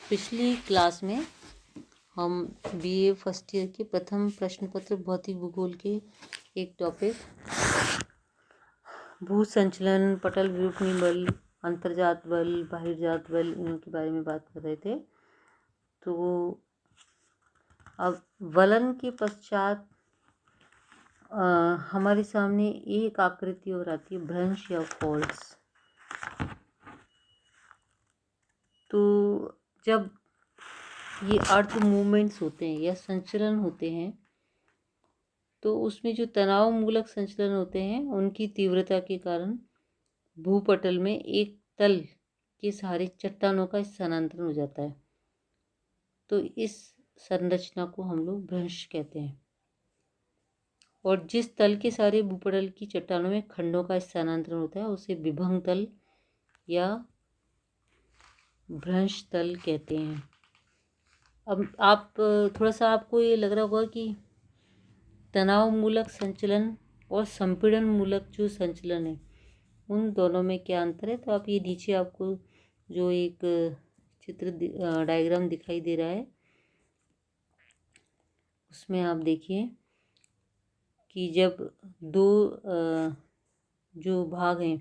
पिछली क्लास में हम बीए फर्स्ट ईयर के प्रथम प्रश्न पत्र भौतिक भूगोल के एक टॉपिक भू संचलन, पटल विरूपणी बल, अंतर्जात बल, बाहिर्जात बल, इनके बारे में बात कर रहे थे। तो अब वलन के पश्चात हमारे सामने एक आकृति और आती है, भ्रंश या फॉल्स। तो जब ये अर्थ मूवमेंट्स होते हैं या संचलन होते हैं तो उसमें जो तनाव मूलक संचलन होते हैं उनकी तीव्रता के कारण भूपटल में एक तल के सहारे चट्टानों का स्थानांतरण हो जाता है। तो इस संरचना को हम लोग भ्रंश कहते हैं। और जिस तल के सहारे भूपटल की चट्टानों में खंडों का स्थानांतरण होता है उसे विभंग तल या भ्रंश तल कहते हैं। अब आप थोड़ा सा आपको ये लग रहा होगा कि तनाव मूलक संचलन और संपीड़न मूलक जो संचलन है उन दोनों में क्या अंतर है। तो आप ये नीचे आपको जो एक चित्र डायग्राम दिखाई दे रहा है उसमें आप देखिए कि जब दो जो भाग हैं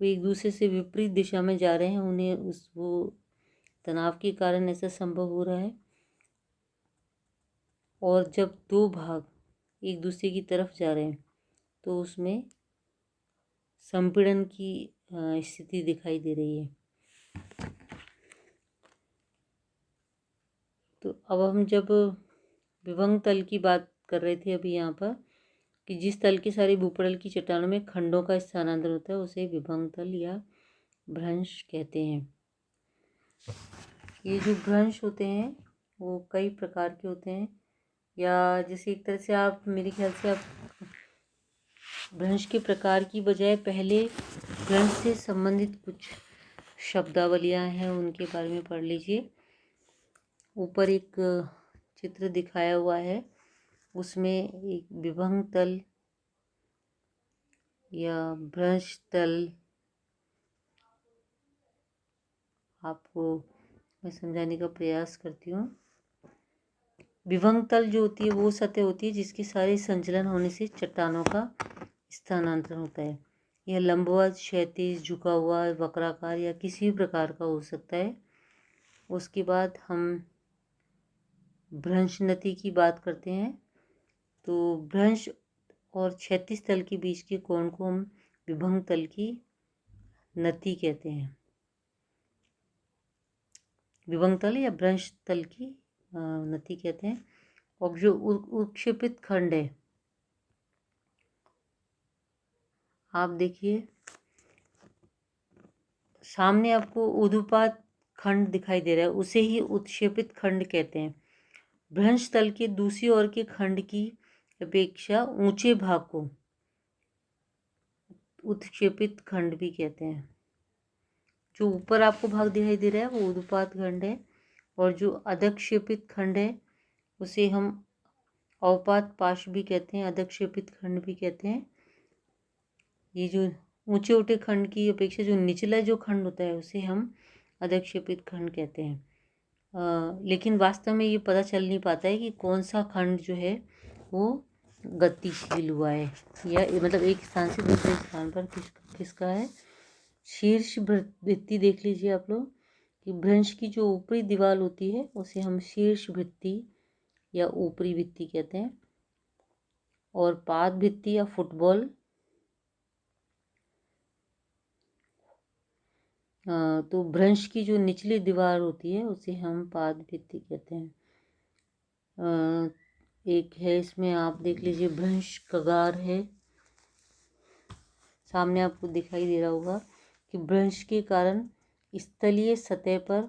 वो एक दूसरे से विपरीत दिशा में जा रहे हैं, उन्हें वो तनाव के कारण ऐसा संभव हो रहा है। और जब दो भाग एक दूसरे की तरफ जा रहे हैं तो उसमें संपीड़न की स्थिति दिखाई दे रही है। तो अब हम जब विभंग तल की बात कर रहे थे अभी यहाँ पर कि जिस तल के सारे भूपटल की चट्टानों में खंडों का स्थानांतरण होता है उसे विभंग तल या भ्रंश कहते हैं। ये जो भ्रंश होते हैं वो कई प्रकार के होते हैं, या जैसे एक तरह से आप मेरे ख्याल से आप भ्रंश के प्रकार की बजाय पहले भ्रंश से संबंधित कुछ शब्दावलियाँ हैं उनके बारे में पढ़ लीजिए। ऊपर एक चित्र दिखाया हुआ है, उसमें एक विभंग तल या भ्रंश तल आपको मैं समझाने का प्रयास करती हूँ। विभंग तल जो होती है वो सतह होती है जिसके सारे संचलन होने से चट्टानों का स्थानांतरण होता है। यह लंबवत, क्षैतिज, झुका हुआ, वक्राकार या किसी भी प्रकार का हो सकता है। उसके बाद हम भ्रंश नति की बात करते हैं। तो भ्रंश और क्षैतिज तल के बीच के कोण को हम विभंग तल की नति कहते हैं। विभंग तल या भ्रंश तल की नति कहते हैं। और जो उत्क्षेपित खंड है, आप देखिए सामने आपको ऊर्ध्वपात खंड दिखाई दे रहा है, उसे ही उत्क्षेपित खंड कहते हैं। भ्रंश तल के दूसरी ओर के खंड की अपेक्षा ऊंचे भाग को उत्क्षेपित खंड भी कहते हैं। जो ऊपर आपको भाग दिखाई दे रहा है वो ऊर्ध्वपात खंड है, और जो अधक्षेपित खंड है उसे हम अवपात पार्श्व भी कहते हैं, अधक्षेपित खंड भी कहते हैं। ये जो ऊंचे ऊंचे खंड की अपेक्षा जो निचला जो खंड होता है उसे हम अधक्षेपित खंड कहते हैं। लेकिन वास्तव में ये पता चल नहीं पाता है कि कौन सा खंड जो है वो गतिशील हुआ है, या मतलब एक स्थान से दूसरे स्थान पर किसका है। शीर्ष भित्ति देख लीजिए आप लोग कि भ्रंश की जो ऊपरी दीवार होती है उसे हम शीर्ष भित्ति या ऊपरी भित्ति कहते हैं। और पाद भित्ति या फुटबॉल, तो भ्रंश की जो निचली दीवार होती है उसे हम पाद भित्ति कहते हैं। एक है इसमें आप देख लीजिए भ्रंश कगार है, सामने आपको दिखाई दे रहा होगा कि भ्रंश के कारण स्थलीय सतह पर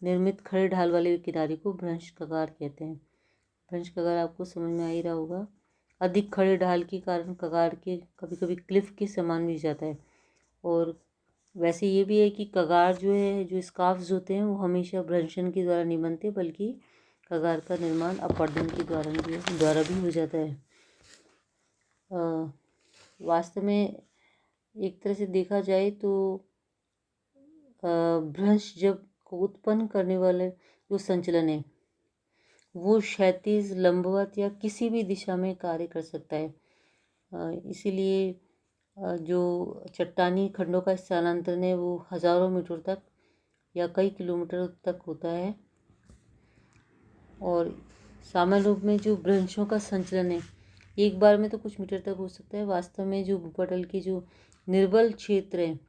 निर्मित खड़े ढाल वाले किनारे को भ्रंश कगार कहते हैं। भ्रंश कगार आपको समझ में आ ही रहा होगा। अधिक खड़े ढाल के कारण कगार के कभी कभी क्लिफ के समान भी जाता है। और वैसे ये भी है कि कगार जो है, जो स्कार्फ्स होते हैं वो हमेशा भ्रंशन के द्वारा नहीं बनते, बल्कि कगार का निर्माण अपवर्तन के द्वारा भी हो जाता है। वास्तव में एक तरह से देखा जाए तो भ्रंश जब को उत्पन्न करने वाले जो संचलन है वो क्षैतिज, लंबवत या किसी भी दिशा में कार्य कर सकता है। इसीलिए जो चट्टानी खंडों का स्थानांतरण है वो हज़ारों मीटर तक या कई किलोमीटर तक होता है। और सामान्य रूप में जो भ्रंशों का संचलन है एक बार में तो कुछ मीटर तक हो सकता है। वास्तव में जो भूपटल के जो निर्बल क्षेत्र हैं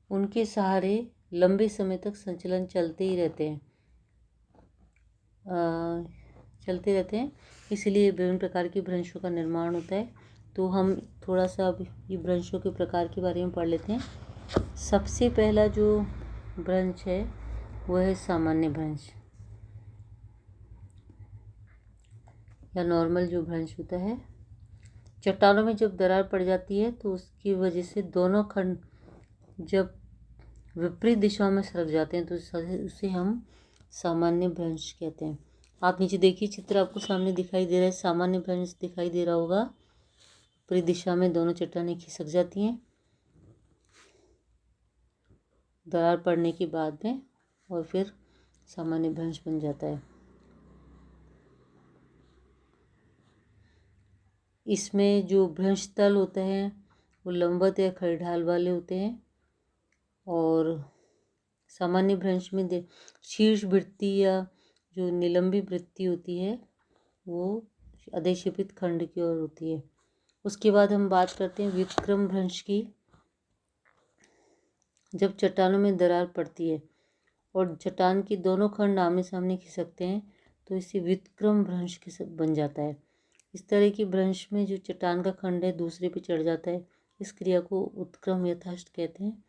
उनके सहारे लंबे समय तक संचलन चलते रहते हैं। इसलिए विभिन्न प्रकार के भ्रंशों का निर्माण होता है। तो हम थोड़ा सा अब ये भ्रंशों के प्रकार के बारे में पढ़ लेते हैं। सबसे पहला जो भ्रंश है वह है सामान्य भ्रंश या नॉर्मल जो भ्रंश होता है। चट्टानों में जब दरार पड़ जाती है तो उसकी वजह से दोनों खंड जब विपरीत दिशाओं में सरक जाते हैं तो उसे हम सामान्य भ्रंश कहते हैं। आप नीचे देखिए, चित्र आपको सामने दिखाई दे रहा है। सामान्य भ्रंश दिखाई दे रहा होगा। विपरीत दिशा में दोनों चट्टानें खिसक जाती हैं दरार पड़ने के बाद में और फिर सामान्य भ्रंश बन जाता है। इसमें जो भ्रंश तल होते हैं वो लंबवत या खड़ी ढाल वाले होते हैं। और सामान्य भ्रंश में शीर्ष वृत्ति या जो निलंबी वृत्ति होती है वो अधिक्षेपित खंड की ओर होती है। उसके बाद हम बात करते हैं व्युत्क्रम भ्रंश की। जब चट्टानों में दरार पड़ती है और चट्टान के दोनों खंड आमने सामने खिसकते हैं तो इससे व्युत्क्रम भ्रंश बन जाता है। इस तरह की भ्रंश में जो चट्टान का खंड है दूसरे पे चढ़ जाता है। इस क्रिया को उत्क्रम यथाष्ट कहते हैं।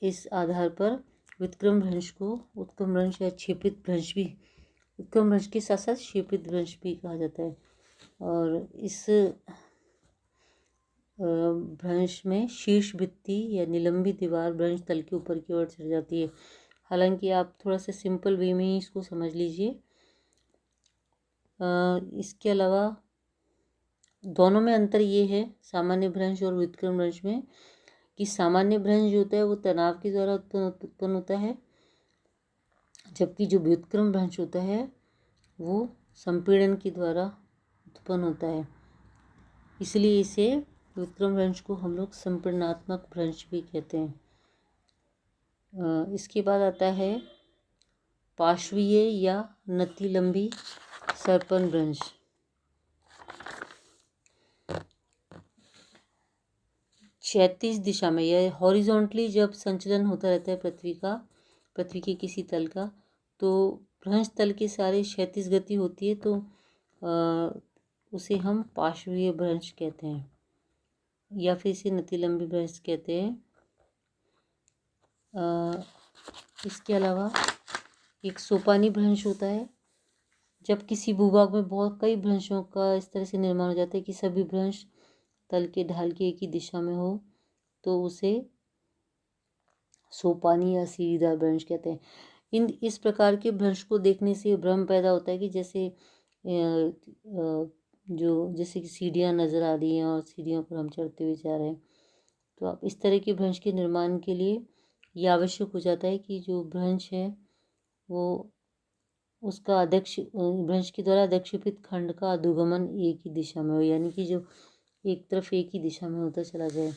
इस आधार पर व्युत्क्रम भ्रंश को उत्क्रम भ्रंश या क्षेपित भ्रंश भी, उत्क्रम भ्रंश के साथ साथ क्षेपित भ्रंश भी कहा जाता है। और इस भ्रंश में शीर्ष भित्ति या निलंबी दीवार भ्रंश तल के ऊपर की ओर चढ़ जाती है। हालांकि आप थोड़ा सा सिंपल वे में ही इसको समझ लीजिए। इसके अलावा दोनों में अंतर ये है सामान्य भ्रंश और व्युत्क्रम भ्रंश में कि सामान्य भ्रंश जो होता है वो तनाव के द्वारा उत्पन्न होता है, जबकि जो व्युत्क्रम भ्रंश होता है वो संपीड़न के द्वारा उत्पन्न होता है। इसलिए इसे व्युत्क्रम भ्रंश को हम लोग संपीड़नात्मक भ्रंश भी कहते हैं। इसके बाद आता है पार्श्वीय या नतिलंबी सर्पण भ्रंश। क्षैतिज दिशा में या हॉरिजॉन्टली जब संचलन होता रहता है पृथ्वी के किसी तल का, तो भ्रंश तल के सारे क्षैतिज गति होती है तो उसे हम पार्श्वीय भ्रंश कहते हैं या फिर इसे नतिलंबी भ्रंश कहते हैं। इसके अलावा एक सोपानी भ्रंश होता है। जब किसी भूभाग में बहुत कई भ्रंशों का इस तरह से निर्माण हो जाता है कि सभी भ्रंश तल के ढाल की एक ही दिशा में हो तो उसे सोपानी या सीढ़ीदार भ्रंश कहते हैं। इस प्रकार के भ्रंश को देखने से भ्रम पैदा होता है कि जैसे कि सीढ़ियाँ नज़र आ रही हैं और सीढ़ियों पर हम चढ़ते हुए जा रहे हैं। तो आप इस तरह के भ्रंश के निर्माण के लिए ये आवश्यक हो जाता है कि जो भ्रंश है वो उसका भ्रंश के द्वारा अधिक्षेपित खंड का अधोगमन एक ही दिशा में हो, यानी कि जो एक तरफ एक ही दिशा में होता चला जाए।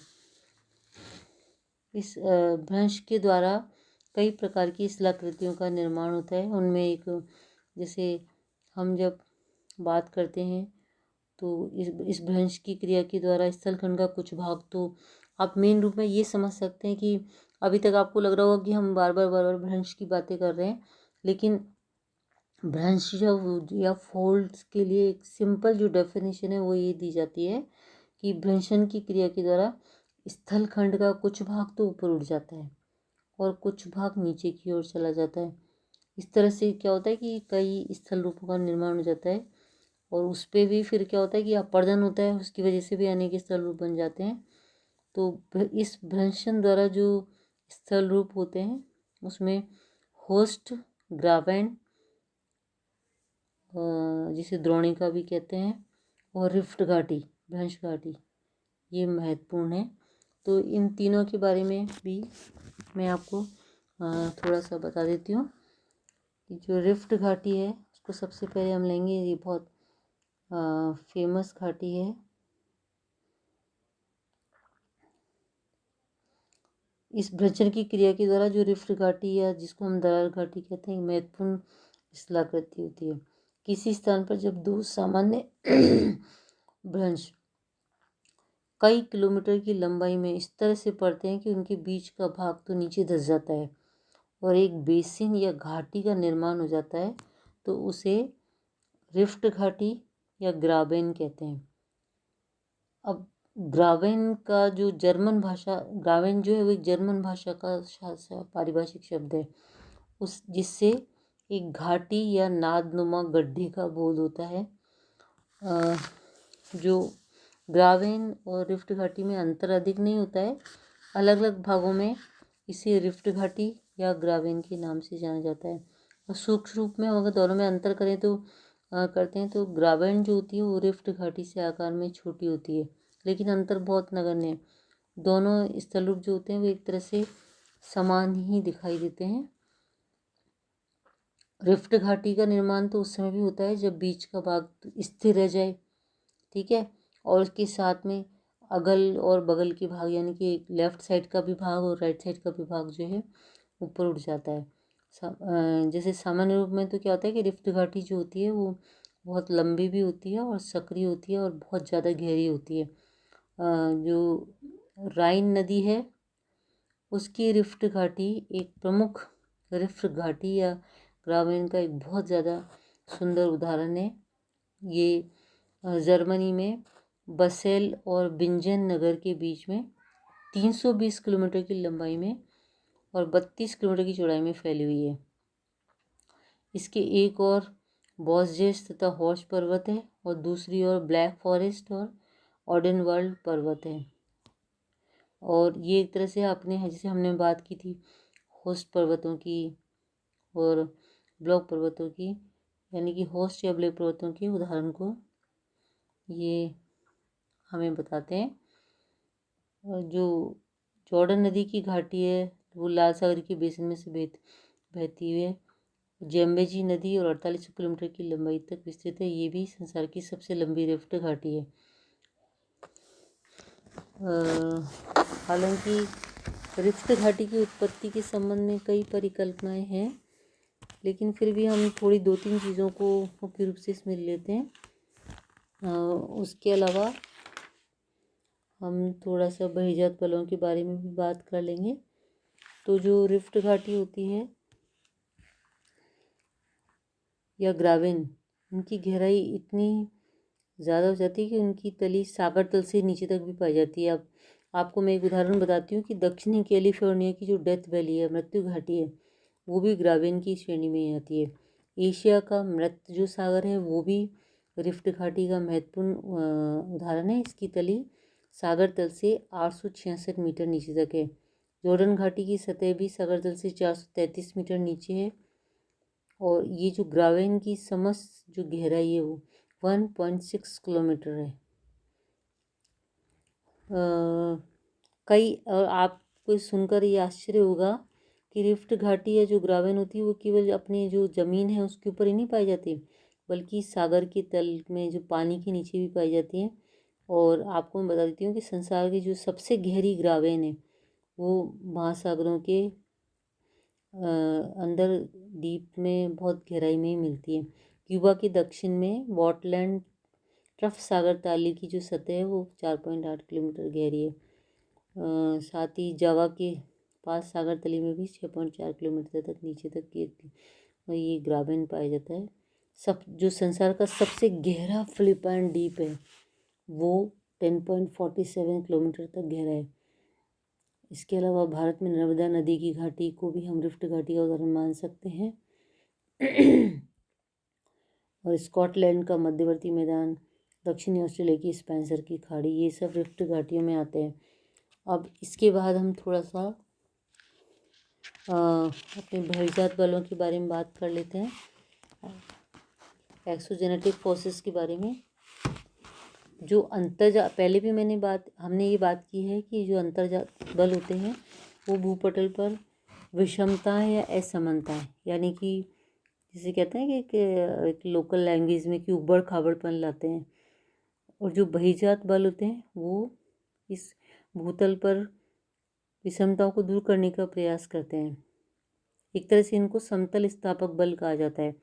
इस भ्रंश के द्वारा कई प्रकार की स्थलाकृतियों का निर्माण होता है। उनमें एक, जैसे हम जब बात करते हैं तो इस भ्रंश की क्रिया के द्वारा स्थलखंड का कुछ भाग, तो आप मेन रूप में ये समझ सकते हैं कि अभी तक आपको लग रहा होगा कि हम बार बार भ्रंश की बातें कर रहे हैं, लेकिन भ्रंश या फोल्ड्स के लिए एक सिंपल जो डेफिनेशन है वो ये दी जाती है कि भ्रंशन की क्रिया के द्वारा स्थलखंड का कुछ भाग तो ऊपर उठ जाता है और कुछ भाग नीचे की ओर चला जाता है। इस तरह से क्या होता है कि कई स्थल रूपों का निर्माण हो जाता है और उस पर भी फिर क्या होता है कि अपर्दन होता है, उसकी वजह से भी अनेक स्थल रूप बन जाते हैं। तो इस भ्रंशन द्वारा जो स्थल रूप होते हैं उसमें होस्ट, ग्रावेंट, जिसे द्रोणिका भी कहते हैं, और रिफ्ट घाटी, भ्रंश घाटी, ये महत्वपूर्ण है। तो इन तीनों के बारे में भी मैं आपको थोड़ा सा बता देती हूँ कि जो रिफ्ट घाटी है उसको सबसे पहले हम लेंगे। ये बहुत फेमस घाटी है। इस भ्रंजन की क्रिया के द्वारा जो रिफ्ट घाटी या जिसको हम दरार घाटी कहते हैं, महत्वपूर्ण स्थलाकृति होती है। किसी स्थान पर जब दो सामान्य भ्रंश कई किलोमीटर की लंबाई में इस तरह से पड़ते हैं कि उनके बीच का भाग तो नीचे धंस जाता है और एक बेसिन या घाटी का निर्माण हो जाता है, तो उसे रिफ्ट घाटी या ग्राबेन कहते हैं। अब ग्रावेन का जो जर्मन भाषा, ग्रावेन जो है वो एक जर्मन भाषा का पारिभाषिक शब्द है, उस जिससे एक घाटी या नादनुमा गड्ढे का बोध होता है। जो ग्रावेन और रिफ्ट घाटी में अंतर अधिक नहीं होता है। अलग अलग भागों में इसे रिफ्ट घाटी या ग्रावेन के नाम से जाना जाता है। और सूक्ष्म रूप में अगर दोनों में अंतर करें तो करते हैं तो ग्रावेन जो होती है वो रिफ्ट घाटी से आकार में छोटी होती है, लेकिन अंतर बहुत नगण्य है। दोनों स्थल रूप जो होते हैं वो एक तरह से समान ही दिखाई देते हैं। रिफ्ट घाटी का निर्माण तो उस समय भी होता है जब बीच का भाग स्थिर रह जाए, ठीक है, और उसके साथ में अगल और बगल के भाग यानी कि लेफ्ट साइड का भी भाग और राइट साइड का भी भाग जो है ऊपर उठ जाता है। जैसे सामान्य रूप में तो क्या होता है कि रिफ्ट घाटी जो होती है वो बहुत लंबी भी होती है और सक्रिय होती है और बहुत ज़्यादा गहरी होती है। जो राइन नदी है उसकी रिफ्ट घाटी एक प्रमुख रिफ्ट घाटी या ग्रावेन का एक बहुत ज़्यादा सुंदर उदाहरण है। ये जर्मनी में बसेल और बिंजन नगर के बीच में 320 किलोमीटर की लंबाई में और 32 किलोमीटर की चौड़ाई में फैली हुई है। इसके एक और बॉसजेस तथा हॉर्स पर्वत है और दूसरी ओर ब्लैक फॉरेस्ट और ऑडेनवर्ल्ड पर्वत है। और ये एक तरह से अपने जैसे हमने बात की थी होस्ट पर्वतों की और ब्लॉक पर्वतों की, यानी कि होस्ट या ब्लैक पर्वतों के उदाहरण को ये हमें बताते हैं। और जो जॉर्डन नदी की घाटी है वो लाल सागर के बेसिन में से बहती हुई है। जेम्बेजी नदी और 48 किलोमीटर की लंबाई तक विस्तृत है। ये भी संसार की सबसे लंबी रिफ्ट घाटी है। हालांकि रिफ्ट घाटी की उत्पत्ति के संबंध में कई परिकल्पनाएं हैं, लेकिन फिर भी हम थोड़ी 2-3 चीज़ों को मुख्य रूप से इसमें लेते हैं। उसके अलावा हम थोड़ा सा बहिर्जात बलों के बारे में भी बात कर लेंगे। तो जो रिफ्ट घाटी होती है या ग्रावेन, उनकी गहराई इतनी ज़्यादा हो जाती है कि उनकी तली सागर तल से नीचे तक भी पाई जाती है। अब आपको मैं एक उदाहरण बताती हूँ कि दक्षिणी कैलिफोर्निया की जो डेथ वैली है, मृत्यु घाटी है, वो भी ग्रावेन की श्रेणी में आती है। एशिया का मृत जो सागर है वो भी रिफ्ट घाटी का महत्वपूर्ण उदाहरण है। इसकी तली सागर तल से 866 मीटर नीचे तक है। जॉर्डन घाटी की सतह भी सागर तल से 433 मीटर नीचे है। और ये जो ग्रावेन की समस्त जो गहराई है वो 1.6 किलोमीटर है। कई और आपको सुनकर ये आश्चर्य होगा कि रिफ्ट घाटी या जो ग्रावेन होती है वो केवल अपनी जो ज़मीन है उसके ऊपर ही नहीं पाई जाती, बल्कि सागर के तल में जो पानी के नीचे भी पाई जाती हैं। और आपको मैं बता देती हूँ कि संसार की जो सबसे गहरी ग्रावेन है वो महासागरों के अंदर डीप में बहुत गहराई में ही मिलती है। क्यूबा के दक्षिण में वॉटलैंड ट्रफ सागर ताली की जो सतह है वो 4.8 किलोमीटर गहरी है। साथ ही जावा के पास सागर तली में भी 6.4 किलोमीटर तक नीचे तक ये ग्रावेन पाया जाता है। सब जो संसार का सबसे गहरा फिलिपाइन डीप है वो 10.47 किलोमीटर तक गहरा है। इसके अलावा भारत में नर्मदा नदी की घाटी को भी हम रिफ्ट घाटी का उदाहरण मान सकते हैं। और स्कॉटलैंड का मध्यवर्ती मैदान, दक्षिणी ऑस्ट्रेलिया की स्पेंसर की खाड़ी, ये सब रिफ्ट घाटियों में आते हैं। अब इसके बाद हम थोड़ा सा अपने बहिर्जात बलों के बारे में बात कर लेते हैं, एक्सोजेनेटिक फोर्सेस के बारे में। जो पहले भी हमने ये बात की है कि जो अंतर्जात बल होते हैं वो भूपटल पर विषमताएं या असमानताएं, यानी कि जिसे कहते हैं कि एक लोकल लैंग्वेज में कि उबड़ खाबड़पन लाते हैं। और जो बहिर्जात बल होते हैं वो इस भूतल पर विषमताओं को दूर करने का प्रयास करते हैं। एक तरह से इनको समतल स्थापक बल कहा जाता है।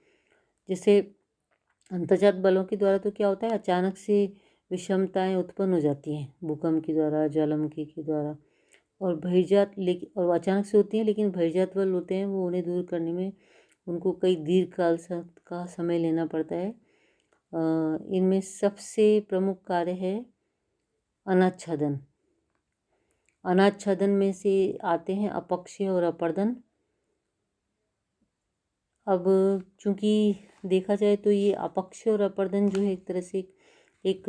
जैसे अंतर्जात बलों के द्वारा तो क्या होता है, अचानक से विषमताएं उत्पन्न हो जाती हैं भूकंप के द्वारा, ज्वालामुखी के द्वारा। और बहिर्जात लेकिन और अचानक से होती हैं, लेकिन बहिर्जात बल होते हैं वो उन्हें दूर करने में उनको कई दीर्घकाल का समय लेना पड़ता है। इनमें सबसे प्रमुख कार्य है अनाच्छादन। अनाच्छादन में से आते हैं अपक्षय और अपर्दन। अब चूंकि देखा जाए तो ये अपक्षय और अपर्दन जो है एक तरह से एक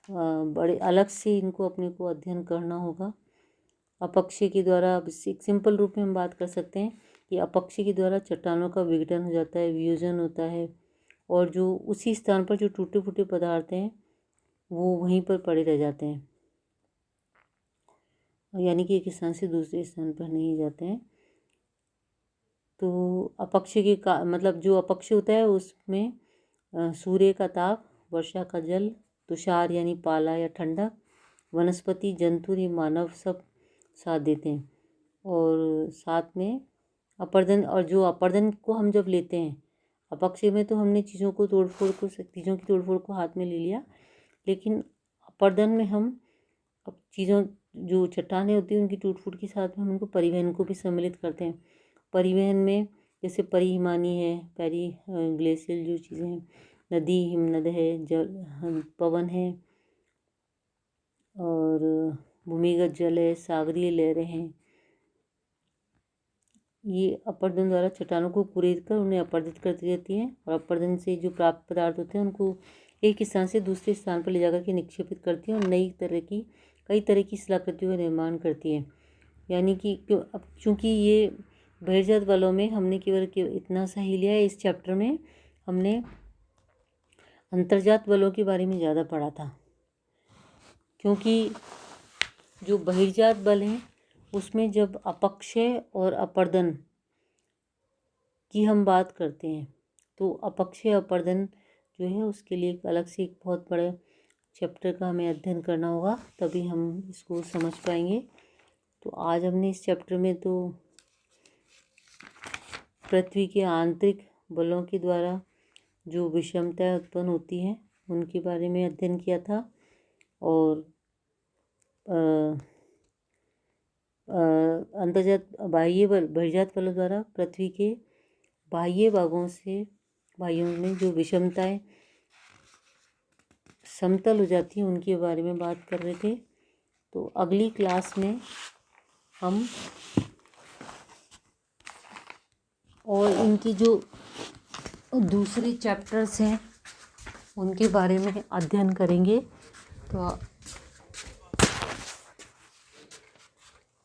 बड़े अलग से इनको अपने को अध्ययन करना होगा। अपक्षय के द्वारा, अब एक सिंपल रूप में हम बात कर सकते हैं कि अपक्षय के द्वारा चट्टानों का विघटन हो जाता है, वियोजन होता है, और जो उसी स्थान पर जो टूटे फूटे पदार्थ हैं वो वहीं पर पड़े रह जाते हैं, यानी कि एक स्थान से दूसरे स्थान पर नहीं जाते हैं। तो अपक्षय के का मतलब जो अपक्षय होता है उसमें सूर्य का ताप, वर्षा का जल, तुषार यानी पाला या ठंडक, वनस्पति, जंतु या मानव सब साथ देते हैं। और साथ में अपर्दन, और जो अपर्दन को हम जब लेते हैं, अपक्षय में तो हमने चीज़ों की तोड़फोड़ को हाथ में ले लिया, लेकिन अपर्दन में हम अब चीज़ों जो चट्टानें होती हैं उनकी टूट फूट के साथ में हम उनको परिवहन को भी सम्मिलित करते हैं। परिवहन में जैसे परिहिमानी है, पेरी ग्लेशियल जो चीज़ें हैं, नदी, हिमनद है, जल पवन है, और भूमिगत जल है, सागरीय लहरें हैं। ये अपर्दन द्वारा चट्टानों को कुरेद कर उन्हें अपर्दित करती रहती हैं, और अपर्दन से जो प्राप्त पदार्थ होते हैं उनको एक स्थान से दूसरे स्थान पर ले जाकर के निक्षेपित करती हैं और कई तरह की शिलाकृतियों का निर्माण करती है। यानी कि अब चूँकि ये बहिर्जात बलों में हमने केवल इतना सा ही लिया है, इस चैप्टर में हमने अंतर्जात बलों के बारे में ज़्यादा पढ़ा था, क्योंकि जो बहिर्जात बल हैं उसमें जब अपक्षय और अपर्दन की हम बात करते हैं तो अपक्षय अपर्दन जो है उसके लिए अलग से एक बहुत बड़े चैप्टर का हमें अध्ययन करना होगा, तभी हम इसको समझ पाएंगे। तो आज हमने इस चैप्टर में तो पृथ्वी के आंतरिक बलों के द्वारा जो विषमताएं उत्पन्न होती हैं उनके बारे में अध्ययन किया था, और अंतर्जात बहिर्जात बलों द्वारा पृथ्वी के बाह्य भागों में जो विषमताएं समतल हो जाती हैं उनके बारे में बात कर रहे थे। तो अगली क्लास में हम और इनकी जो दूसरे चैप्टर्स हैं उनके बारे में अध्ययन करेंगे। तो